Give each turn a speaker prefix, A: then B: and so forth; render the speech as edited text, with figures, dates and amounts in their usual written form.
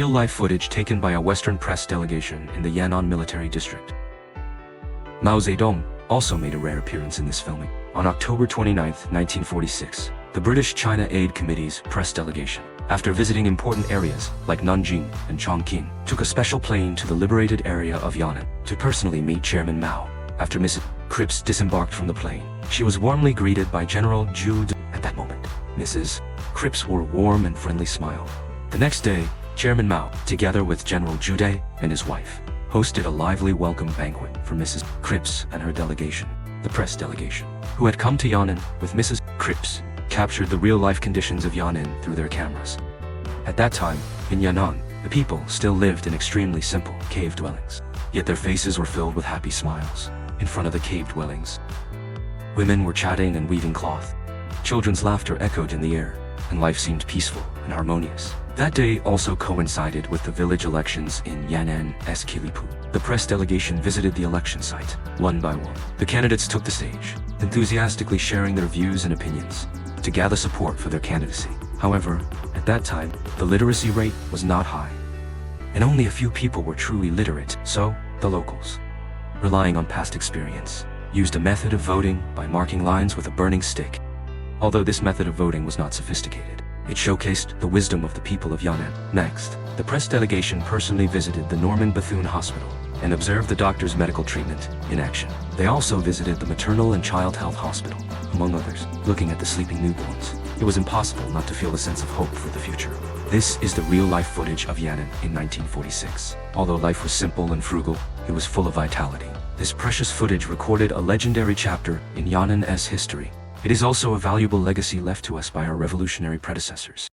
A: Real-life footage taken by a Western press delegation in the Yan'an military district. Mao Zedong also made a rare appearance in this filming. On October 29, 1946, the British China Aid Committee's press delegation, after visiting important areas like Nanjing and Chongqing, took a special plane to the liberated area of Yan'an to personally meet Chairman Mao. After Mrs. Cripps disembarked from the plane, she was warmly greeted by General Zhu. At that moment, Mrs. Cripps wore a warm and friendly smile. The next day, Chairman Mao, together with General Zhu and his wife, hosted a lively welcome banquet for Mrs. Cripps and her delegation. The press delegation, who had come to Yan'an with Mrs. Cripps, captured the real-life conditions of Yan'an through their cameras. At that time, in Yan'an, the people still lived in extremely simple cave dwellings. Yet their faces were filled with happy smiles. In front of the cave dwellings, women were chatting and weaving cloth. Children's laughter echoed in the air, and life seemed peaceful and harmonious. That day also coincided with the village elections in Yan'an's Kilipu. The press delegation visited the election site, one by one. The candidates took the stage, enthusiastically sharing their views and opinions to gather support for their candidacy. However, at that time, the literacy rate was not high, and only a few people were truly literate. So, the locals, relying on past experience, used a method of voting by marking lines with a burning stick. Although this method of voting was not sophisticated, it showcased the wisdom of the people of Yan'an. Next, the press delegation personally visited the Norman Bethune Hospital and observed the doctor's medical treatment in action. They also visited the maternal and child health hospital, among others. Looking at the sleeping newborns, it was impossible not to feel a sense of hope for the future. This is the real-life footage of Yan'an in 1946. Although life was simple and frugal, it was full of vitality. This precious footage recorded a legendary chapter in Yan'an's history. It is also a valuable legacy left to us by our revolutionary predecessors.